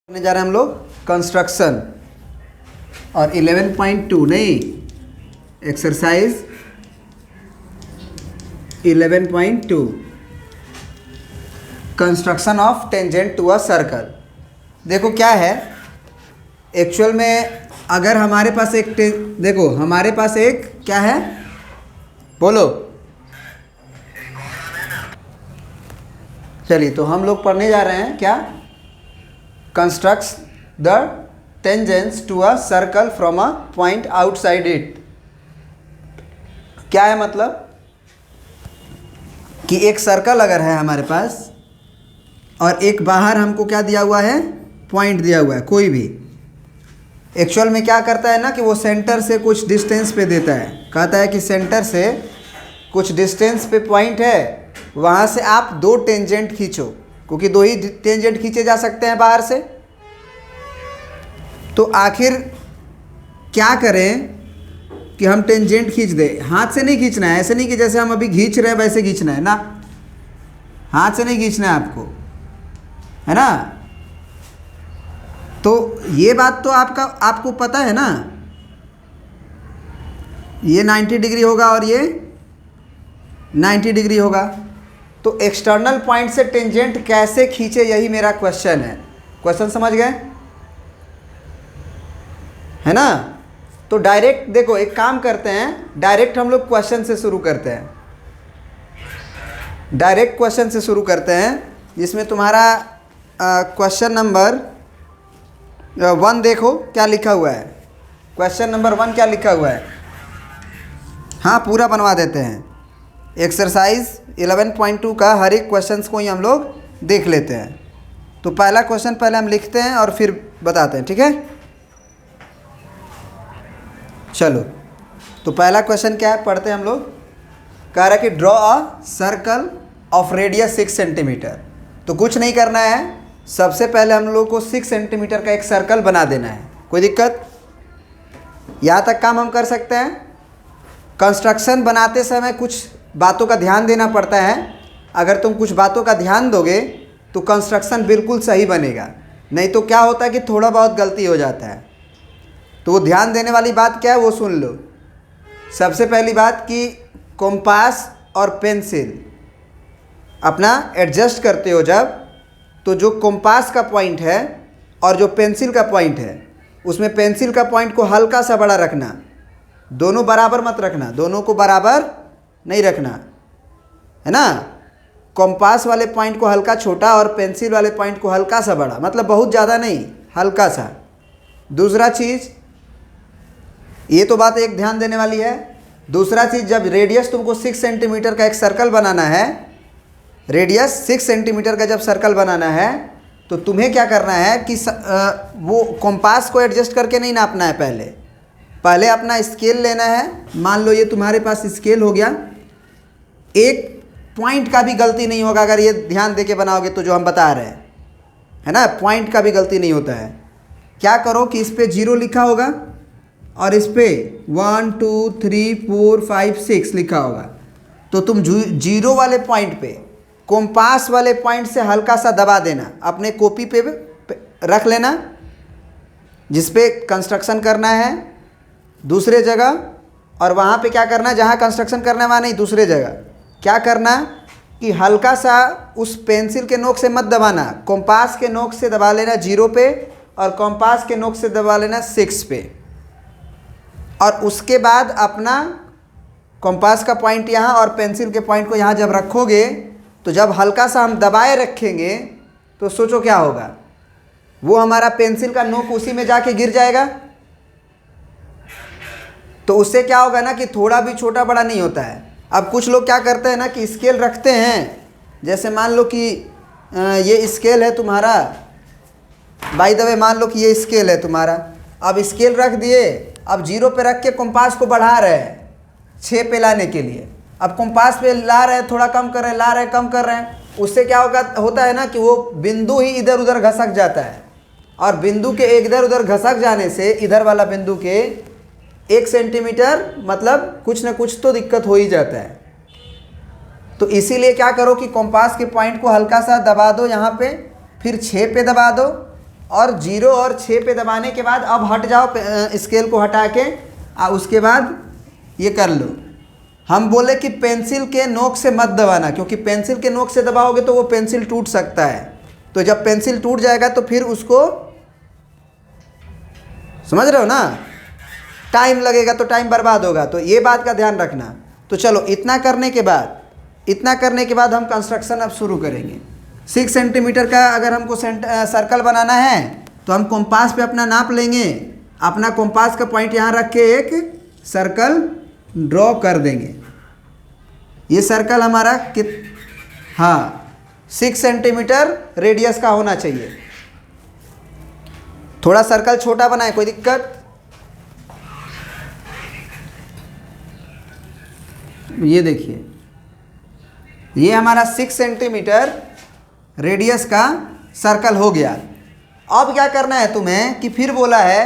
करने जा रहे हैं हम लोग कंस्ट्रक्शन और 11.2 नहीं exercise 11.2 construction of tangent to a circle. देखो क्या है एक्चुअल में, अगर हमारे पास एक देखो हमारे पास एक क्या है, बोलो। चलिए तो हम लोग पढ़ने जा रहे हैं क्या, constructs the tangents to a circle from a point outside it। क्या है मतलब कि एक सर्कल अगर है हमारे पास और एक बाहर हमको क्या दिया हुआ है, पॉइंट दिया हुआ है कोई भी। एक्चुअल में क्या करता है ना कि वो सेंटर से कुछ डिस्टेंस पे देता है, कहता है कि सेंटर से कुछ डिस्टेंस पे पॉइंट है, वहाँ से आप दो टेंजेंट खींचो, क्योंकि दो ही टेंजेंट खींचे जा सकते हैं बाहर से। तो आखिर क्या करें कि हम टेंजेंट खींच दें। हाथ से नहीं खींचना है, ऐसे नहीं कि जैसे हम अभी खींच रहे हैं वैसे खींचना है ना, हाथ से नहीं खींचना है आपको, है ना। तो ये बात तो आपको पता है ना, ये 90 डिग्री होगा और ये 90 डिग्री होगा। तो एक्सटर्नल पॉइंट से टेंजेंट कैसे खींचे, यही मेरा क्वेश्चन है। क्वेश्चन समझ गए, है ना। तो डायरेक्ट देखो एक काम करते हैं, डायरेक्ट हम लोग क्वेश्चन से शुरू करते हैं, डायरेक्ट क्वेश्चन से शुरू करते हैं, जिसमें तुम्हारा क्वेश्चन नंबर 1 देखो क्या लिखा हुआ है। क्वेश्चन नंबर 1 क्या लिखा हुआ है, हाँ पूरा बनवा देते हैं। एक्सरसाइज 11.2 का हर एक क्वेश्चन को ही हम लोग देख लेते हैं। तो पहला क्वेश्चन पहले हम लिखते हैं और फिर बताते हैं, ठीक है। चलो तो पहला क्वेश्चन क्या है, पढ़ते हैं हम लोग। कह रहा है कि draw a circle of radius 6 centimetre. तो कुछ नहीं करना है, सबसे पहले हम लोग को 6 सेंटीमीटर का एक सर्कल बना देना है। कोई दिक्कत, यहाँ तक काम हम कर सकते हैं। कंस्ट्रक्शन बनाते समय कुछ बातों का ध्यान देना पड़ता है। अगर तुम कुछ बातों का ध्यान दोगे तो कंस्ट्रक्शन बिल्कुल सही बनेगा, नहीं तो क्या होता है कि थोड़ा बहुत गलती हो जाता है। तो वो ध्यान देने वाली बात क्या है वो सुन लो। सबसे पहली बात कि कंपास और पेंसिल अपना एडजस्ट करते हो जब, तो जो कंपास का पॉइंट है और जो पेंसिल का पॉइंट है, उसमें पेंसिल का पॉइंट को हल्का सा बड़ा रखना, दोनों बराबर मत रखना, दोनों को बराबर नहीं रखना, है ना। कंपास वाले पॉइंट को हल्का छोटा और पेंसिल वाले पॉइंट को हल्का सा बड़ा, मतलब बहुत ज़्यादा नहीं, हल्का सा। दूसरा चीज़, ये तो बात एक ध्यान देने वाली है। दूसरा चीज़, जब रेडियस तुमको 6 सेंटीमीटर का एक सर्कल बनाना है, रेडियस 6 सेंटीमीटर का जब सर्कल बनाना है, तो तुम्हें क्या करना है कि वो कंपास को एडजस्ट करके नहीं नापना है। पहले अपना स्केल लेना है। मान लो ये तुम्हारे पास स्केल हो गया, एक पॉइंट का भी गलती नहीं होगा अगर ये ध्यान दे के बनाओगे तो, जो हम बता रहे हैं, है ना, पॉइंट का भी गलती नहीं होता है। क्या करो कि इस पे 0 लिखा होगा और इस पे 1 2 3 4 5 6 लिखा होगा। तो तुम 0 वाले पॉइंट पे कंपास वाले पॉइंट से हल्का सा दबा देना, अपने कॉपी पे रख लेना जिस पे कंस्ट्रक्शन करना है दूसरे जगह, और वहाँ पे क्या करना है, जहाँ कंस्ट्रक्शन करना है वहाँ नहीं, दूसरे जगह क्या करना कि हल्का सा उस पेंसिल के नोक से मत दबाना, कंपास के नोक से दबा लेना 0 पे और कंपास के नोक से दबा लेना 6 पे। और उसके बाद अपना कंपास का पॉइंट यहाँ और पेंसिल के पॉइंट को यहाँ जब रखोगे, तो जब हल्का सा हम दबाए रखेंगे तो सोचो क्या होगा, वो हमारा पेंसिल का नोक उसी में जाके गिर जाएगा। तो उससे क्या होगा ना कि थोड़ा भी छोटा बड़ा नहीं होता है। अब कुछ लोग क्या करते हैं ना कि स्केल रखते हैं, जैसे मान लो कि ये स्केल है तुम्हारा, बाय द वे मान लो कि ये स्केल है तुम्हारा। अब स्केल रख दिए, अब 0 पे रख के कंपास को बढ़ा रहे हैं 6 पे लाने के लिए। अब कंपास पे ला रहे हैं, थोड़ा कम कर रहे हैं, ला रहे हैं, कम कर रहे हैं। उससे क्या होता है ना कि वो बिंदु ही इधर उधर घसक जाता है, और बिंदु के इधर उधर घसक जाने से इधर वाला बिंदु के 1 सेंटीमीटर मतलब कुछ ना कुछ तो दिक्कत हो ही जाता है। तो इसीलिए क्या करो कि कंपास के पॉइंट को हल्का सा दबा दो यहाँ पे, फिर 6 पे दबा दो, और 0 और 6 पे दबाने के बाद अब हट जाओ स्केल को हटा के, उसके बाद ये कर लो। हम बोले कि पेंसिल के नोक से मत दबाना, क्योंकि पेंसिल के नोक से दबाओगे तो वो पेंसिल टूट सकता है। तो जब पेंसिल टूट जाएगा तो फिर उसको, समझ रहे हो ना, टाइम लगेगा तो टाइम बर्बाद होगा। तो ये बात का ध्यान रखना। तो चलो इतना करने के बाद हम कंस्ट्रक्शन अब शुरू करेंगे। 6 सेंटीमीटर का अगर हमको सर्कल बनाना है तो हम कंपास पे अपना नाप लेंगे, अपना कंपास का पॉइंट यहाँ रख के एक सर्कल ड्रॉ कर देंगे। ये सर्कल हमारा हाँ 6 सेंटीमीटर रेडियस का होना चाहिए। थोड़ा सर्कल छोटा बनाए, कोई दिक्कत? ये देखिए, ये हमारा 6 सेंटीमीटर रेडियस का सर्कल हो गया। अब क्या करना है तुम्हें कि फिर बोला है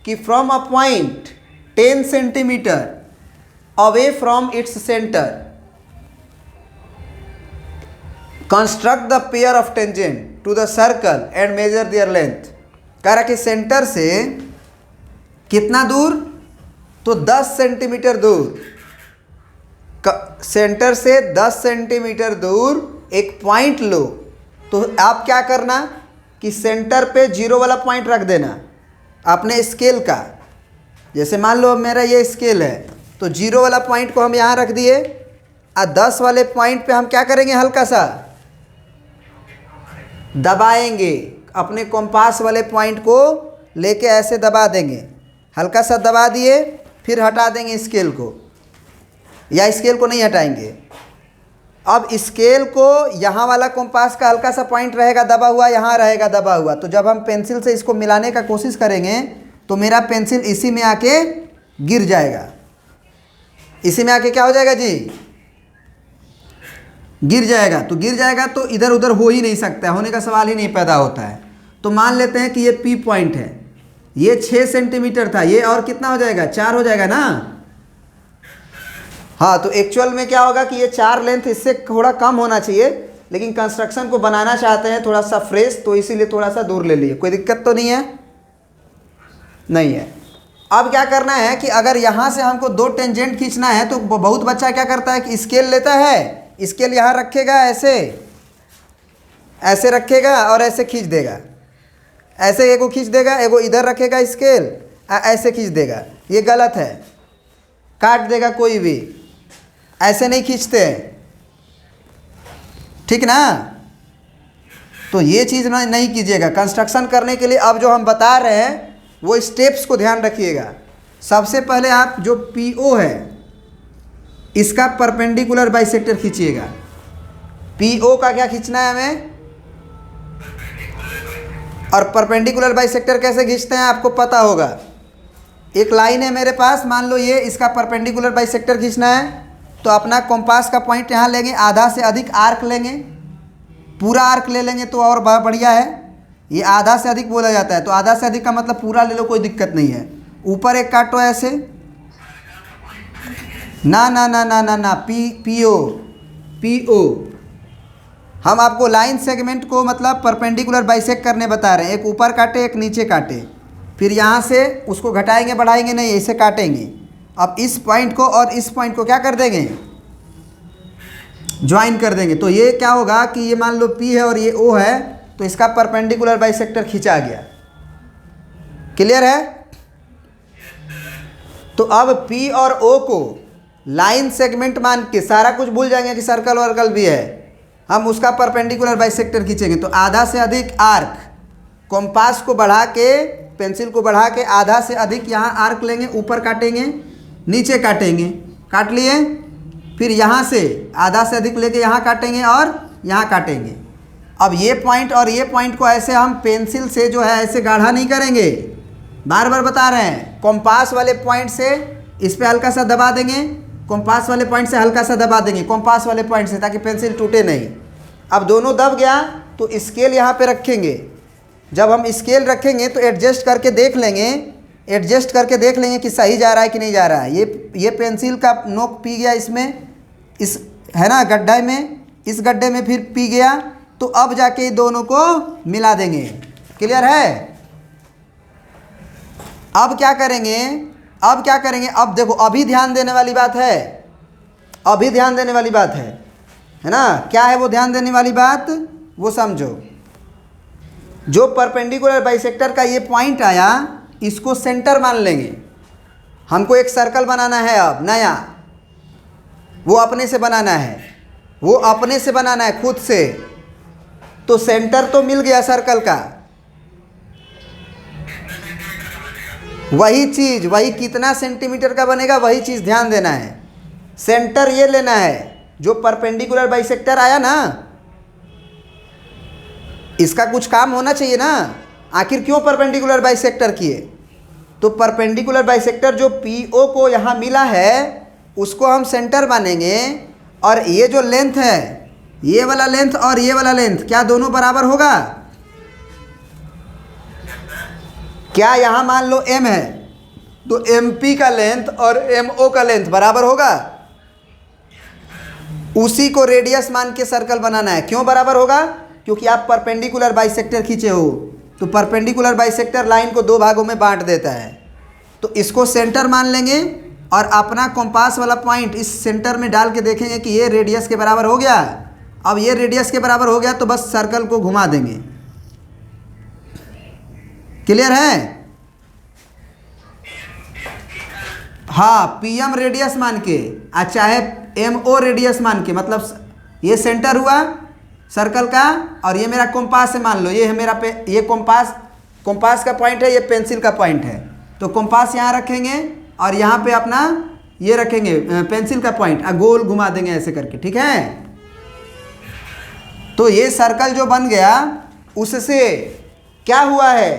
कि from a point 10 centimetre away from its centre construct the pair of tangent to the circle and measure their length. कह रहा कि सेंटर से कितना दूर? तो 10 सेंटीमीटर दूर। सेंटर से 10 सेंटीमीटर दूर एक पॉइंट लो। तो आप क्या करना कि सेंटर पे 0 वाला पॉइंट रख देना अपने स्केल का। जैसे मान लो मेरा ये स्केल है, तो 0 वाला पॉइंट को हम यहाँ रख दिए, और 10 वाले पॉइंट पे हम क्या करेंगे, हल्का सा दबाएंगे। अपने कंपास वाले पॉइंट को लेके ऐसे दबा देंगे, हल्का सा दबा दिए, फिर हटा देंगे स्केल को, या स्केल को नहीं हटाएंगे। अब स्केल को यहाँ वाला कंपास का हल्का सा पॉइंट रहेगा दबा हुआ, यहाँ रहेगा दबा हुआ। तो जब हम पेंसिल से इसको मिलाने का कोशिश करेंगे तो मेरा पेंसिल इसी में आके गिर जाएगा। इसी में आके क्या हो जाएगा जी? गिर जाएगा। तो गिर जाएगा तो इधर उधर हो ही नहीं सकता, होने का सवाल ही नहीं पैदा होता है। तो मान लेते हैं कि ये पी पॉइंट है, ये 6 सेंटीमीटर था, ये और कितना हो जाएगा? 4 हो जाएगा ना। हाँ, तो एक्चुअल में क्या होगा कि ये 4 लेंथ इससे थोड़ा कम होना चाहिए, लेकिन कंस्ट्रक्शन को बनाना चाहते हैं थोड़ा सा फ्रेश, तो इसीलिए थोड़ा सा दूर ले लिए। कोई दिक्कत तो नहीं है? नहीं है। अब क्या करना है कि अगर यहाँ से हमको 2 टेंजेंट खींचना है तो बहुत बच्चा क्या करता है कि स्केल लेता है, स्केल यहाँ रखेगा, ऐसे रखेगा और ऐसे खींच देगा, ऐसे एगो खींच देगा, एगो इधर रखेगा स्केल, ऐसे खींच देगा। ये गलत है, काट देगा कोई भी, ऐसे नहीं खींचते हैं, ठीक ना। तो ये चीज़ नहीं कीजिएगा कंस्ट्रक्शन करने के लिए। अब जो हम बता रहे हैं वो स्टेप्स को ध्यान रखिएगा। सबसे पहले आप जो PO है इसका परपेंडिकुलर बाइसेक्टर खींचिएगा। PO का क्या खींचना है हमें, और परपेंडिकुलर बाइसेक्टर कैसे खींचते हैं आपको पता होगा। एक लाइन है मेरे पास, मान लो ये, इसका परपेंडिकुलर बाइसेक्टर खींचना है तो अपना कंपास का पॉइंट यहाँ लेंगे, आधा से अधिक आर्क लेंगे, पूरा आर्क ले लेंगे तो और बढ़िया है। ये आधा से अधिक बोला जाता है, तो आधा से अधिक का मतलब पूरा ले लो, कोई दिक्कत नहीं है। ऊपर एक काटो ऐसे, ना ना ना ना ना ना, PO। हम आपको लाइन सेगमेंट को मतलब परपेंडिकुलर बाइसेक्ट करने बता रहे हैं। एक ऊपर काटे, एक नीचे काटे, फिर यहाँ से उसको घटाएंगे बढ़ाएंगे नहीं, ऐसे काटेंगे। अब इस पॉइंट को और इस पॉइंट को क्या कर देंगे, ज्वाइन कर देंगे। तो ये क्या होगा कि ये मान लो P है और ये O है, तो इसका परपेंडिकुलर बाइसेक्टर खींचा गया। क्लियर है? तो अब P और O को लाइन सेगमेंट मान के सारा कुछ भूल जाएंगे कि सर्कल वर्कल भी है, हम उसका परपेंडिकुलर बाइसेक्टर खींचेंगे। तो आधा से अधिक आर्क, कंपास को बढ़ा के, पेंसिल को बढ़ा के आधा से अधिक यहाँ आर्क लेंगे, ऊपर काटेंगे, नीचे काटेंगे, काट लिए। फिर यहाँ से आधा से अधिक लेके यहाँ काटेंगे और यहाँ काटेंगे। अब ये पॉइंट और ये पॉइंट को ऐसे हम पेंसिल से जो है ऐसे गाढ़ा नहीं करेंगे, बार बार बता रहे हैं। कंपास वाले पॉइंट से इस पर हल्का सा दबा देंगे, कंपास वाले पॉइंट से हल्का सा दबा देंगे, कंपास वाले पॉइंट से, ताकि पेंसिल टूटे नहीं। अब दोनों दब गया तो स्केल यहाँ पे रखेंगे। जब हम स्केल रखेंगे तो एडजस्ट करके देख लेंगे कि सही जा रहा है कि नहीं जा रहा है। ये पेंसिल का नोक पी गया इसमें, इस है ना गड्ढे में, इस गड्ढे में फिर पी गया, तो अब जाके दोनों को मिला देंगे। क्लियर है? अब क्या करेंगे, अब देखो, अभी ध्यान देने वाली बात है, अभी ध्यान देने वाली बात है ना? क्या है वो ध्यान देने वाली बात, वो समझो। जो परपेंडिकुलर बाइसेक्टर का ये पॉइंट आया, इसको सेंटर मान लेंगे। हमको एक सर्कल बनाना है अब नया, वो अपने से बनाना है, खुद से। तो सेंटर तो मिल गया सर्कल का, वही चीज़, वही कितना सेंटीमीटर का बनेगा, वही चीज़ ध्यान देना है। सेंटर ये लेना है, जो परपेंडिकुलर बाइसेक्टर आया ना, इसका कुछ काम होना चाहिए ना। आखिर क्यों परपेंडिकुलर बाइसेक्टर किए? तो परपेंडिकुलर बाइसेक्टर जो PO को यहाँ मिला है, उसको हम सेंटर मानेंगे। और ये जो लेंथ है, ये वाला लेंथ और ये वाला लेंथ, क्या दोनों बराबर होगा? क्या यहाँ मान लो M है, तो MP का लेंथ और MO का लेंथ बराबर होगा? उसी को रेडियस मान के सर्कल बनाना है। क्यों बराबर होगा? क्योंकि आप परपेंडिकुलर बाइसेक्टर खींचे हो, तो परपेंडिकुलर बाइसेक्टर लाइन को दो भागों में बांट देता है। तो इसको सेंटर मान लेंगे और अपना कंपास वाला पॉइंट इस सेंटर में डाल के देखेंगे कि ये रेडियस के बराबर हो गया। अब ये रेडियस के बराबर हो गया तो बस सर्कल को घुमा देंगे। क्लियर है? हाँ, PM रेडियस मान के, चाहे MO रेडियस मान के, मतलब ये सेंटर हुआ सर्कल का और ये मेरा कंपास है, मान लो ये है मेरा ये कंपास का पॉइंट है, ये पेंसिल का पॉइंट है। तो कंपास यहाँ रखेंगे और यहाँ पे अपना ये रखेंगे पेंसिल का पॉइंट, गोल घुमा देंगे ऐसे करके, ठीक है? तो ये सर्कल जो बन गया, उससे क्या हुआ है,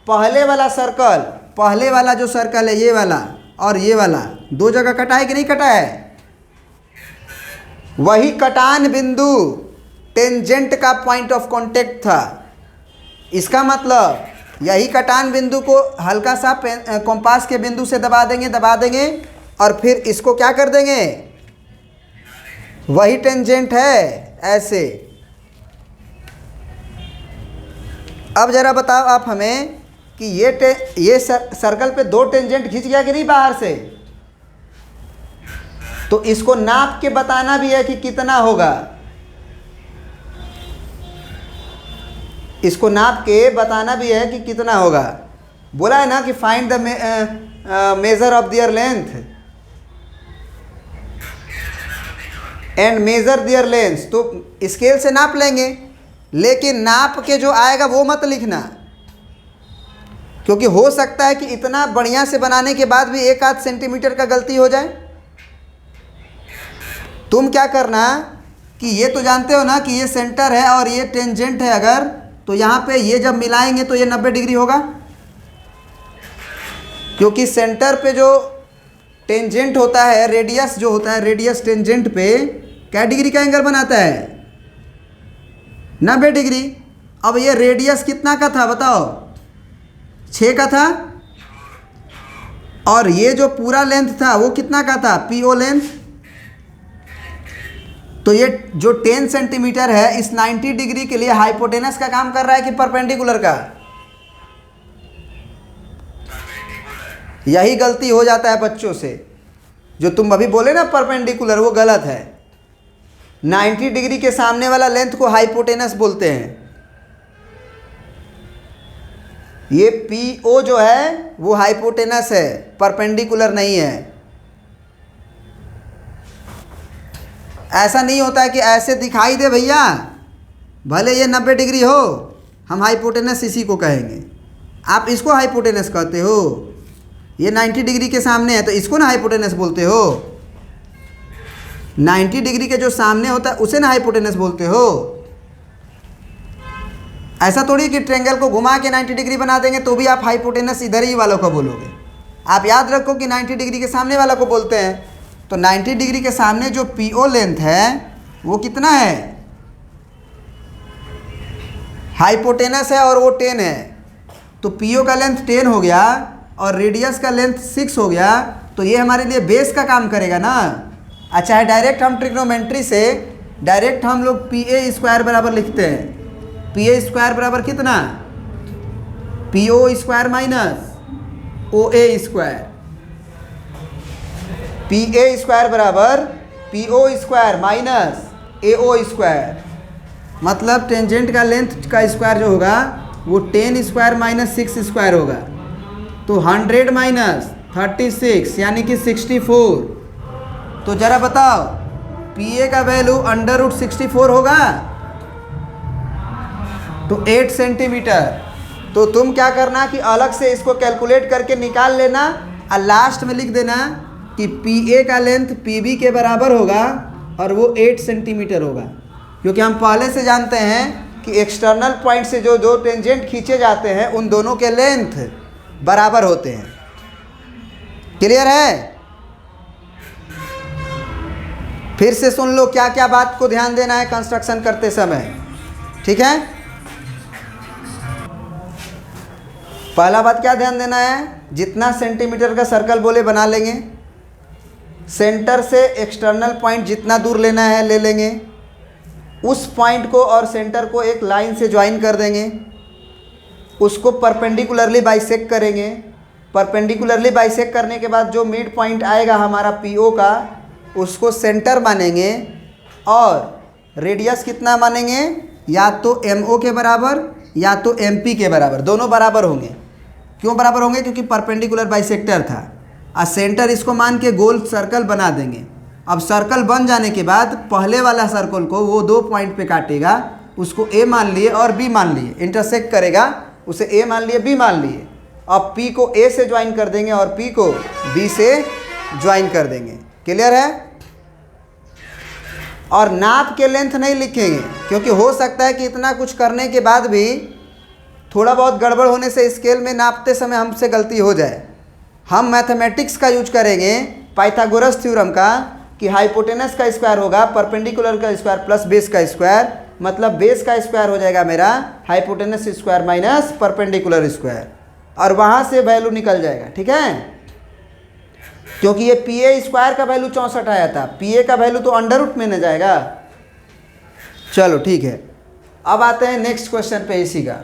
पहले वाला सर्कल, पहले वाला जो सर्कल है ये वाला और ये वाला, दो जगह कटा है कि नहीं कटा है? वही कटान बिंदु टेंजेंट का पॉइंट ऑफ कांटेक्ट था। इसका मतलब यही कटान बिंदु को हल्का सा कंपास के बिंदु से दबा देंगे और फिर इसको क्या कर देंगे, वही टेंजेंट है ऐसे। अब जरा बताओ आप हमें कि ये सर्कल पे दो टेंजेंट खींच गया कि नहीं बाहर से? तो इसको नाप के बताना भी है कि कितना होगा, इसको नाप के बताना भी है कि कितना होगा। बोला है ना कि find the measure of their length and measure their length. तो स्केल से नाप लेंगे, लेकिन नाप के जो आएगा वो मत लिखना, क्योंकि हो सकता है कि इतना बढ़िया से बनाने के बाद भी 1-8 सेंटीमीटर का गलती हो जाए। तुम क्या करना कि ये तो जानते हो ना कि ये सेंटर है और ये टेंजेंट है, अगर तो यहाँ पे ये जब मिलाएंगे तो ये 90 डिग्री होगा, क्योंकि सेंटर पे जो टेंजेंट होता है, रेडियस जो होता है, रेडियस टेंजेंट पे क्या डिग्री का एंगल बनाता है? 90 डिग्री। अब ये रेडियस कितना का था बताओ? 6 का था। और ये जो पूरा लेंथ था वो कितना का था? PO length. तो ये जो 10 सेंटीमीटर है, इस 90 डिग्री के लिए हाइपोटेनस का काम कर रहा है कि परपेंडिकुलर का? यही गलती हो जाता है बच्चों से, जो तुम अभी बोले ना परपेंडिकुलर, वो गलत है। 90 डिग्री के सामने वाला लेंथ को हाइपोटेनस बोलते हैं। ये PO जो है वो हाइपोटेनस है, परपेंडिकुलर नहीं है। ऐसा नहीं होता है कि ऐसे दिखाई दे भैया, भले ये 90 डिग्री हो, हम हाइपोटेनस इसी को कहेंगे। आप इसको हाइपोटेनस कहते हो, ये 90 डिग्री के सामने है तो इसको ना हाइपोटेनस बोलते हो। 90 डिग्री के जो सामने होता है उसे ना हाइपोटेनस बोलते हो। ऐसा थोड़ी कि ट्रायंगल को घुमा के 90 डिग्री बना देंगे तो भी आप हाइपोटेनस इधर ही वालों को बोलोगे। आप याद रखो कि 90 डिग्री के सामने वाला को बोलते हैं। तो 90 डिग्री के सामने जो PO लेंथ है वो कितना है? हाइपोटेनस है और वो 10 है। तो PO का लेंथ 10 हो गया और रेडियस का लेंथ 6 हो गया, तो ये हमारे लिए बेस का काम करेगा ना। अच्छा है, डायरेक्ट हम ट्रिग्नोमेट्री से डायरेक्ट हम लोग PA स्क्वायर बराबर लिखते हैं। PA स्क्वायर बराबर कितना? P O square minus O A square, P A square बराबर P O square minus A O square. मतलब टेंजेंट का लेंथ का स्क्वायर जो होगा वो 10 स्क्वायर माइनस 6 स्क्वायर होगा, तो 100 माइनस 36 यानी कि 64। तो ज़रा बताओ पी ए का वैल्यू √64 होगा तो 8 सेंटीमीटर। तो तुम क्या करना कि अलग से इसको कैलकुलेट करके निकाल लेना और लास्ट में लिख देना कि पी ए का लेंथ पी बी के बराबर होगा और वो 8 सेंटीमीटर होगा, क्योंकि हम पहले से जानते हैं कि एक्सटर्नल पॉइंट से जो दो टेंजेंट खींचे जाते हैं उन दोनों के लेंथ बराबर होते हैं। क्लियर है? फिर से सुन लो क्या क्या बात को ध्यान देना है कंस्ट्रक्शन करते समय, ठीक है? पहला बात क्या ध्यान देना है, जितना सेंटीमीटर का सर्कल बोले बना लेंगे, सेंटर से एक्सटर्नल पॉइंट जितना दूर लेना है ले लेंगे, उस पॉइंट को और सेंटर को एक लाइन से ज्वाइन कर देंगे, उसको परपेंडिकुलरली बाइसेक्ट करेंगे। परपेंडिकुलरली बाइसेक्ट करने के बाद जो मिड पॉइंट आएगा हमारा पी ओ का, उसको सेंटर मानेंगे और रेडियस कितना मानेंगे, या तो एम ओ के बराबर या तो एम पी के बराबर, दोनों बराबर होंगे। क्यों बराबर होंगे? क्योंकि परपेंडिकुलर बाइसेक्टर था। और सेंटर इसको मान के गोल सर्कल बना देंगे। अब सर्कल बन जाने के बाद पहले वाला सर्कल को वो दो पॉइंट पे काटेगा, उसको ए मान लिए और बी मान लिए, इंटरसेक्ट करेगा, उसे ए मान लिए बी मान लिए। अब पी को ए से ज्वाइन कर देंगे और पी को बी से ज्वाइन कर देंगे। क्लियर है? और नाप के लेंथ नहीं लिखेंगे, क्योंकि हो सकता है कि इतना कुछ करने के बाद भी थोड़ा बहुत गड़बड़ होने से स्केल में नापते समय हमसे गलती हो जाए। हम मैथमेटिक्स का यूज करेंगे, पाइथागोरस थ्योरम का, कि हाइपोटेनस का स्क्वायर होगा परपेंडिकुलर का स्क्वायर प्लस बेस का स्क्वायर, मतलब बेस का स्क्वायर हो जाएगा मेरा hypotenuse square minus perpendicular square, और वहाँ से वैल्यू निकल जाएगा। ठीक है? क्योंकि ये पी ए स्क्वायर का वैल्यू 64 आया था, पी ए का वैल्यू तो अंडर रूट में न जाएगा। चलो ठीक है, अब आते हैं नेक्स्ट क्वेश्चन पे इसी का।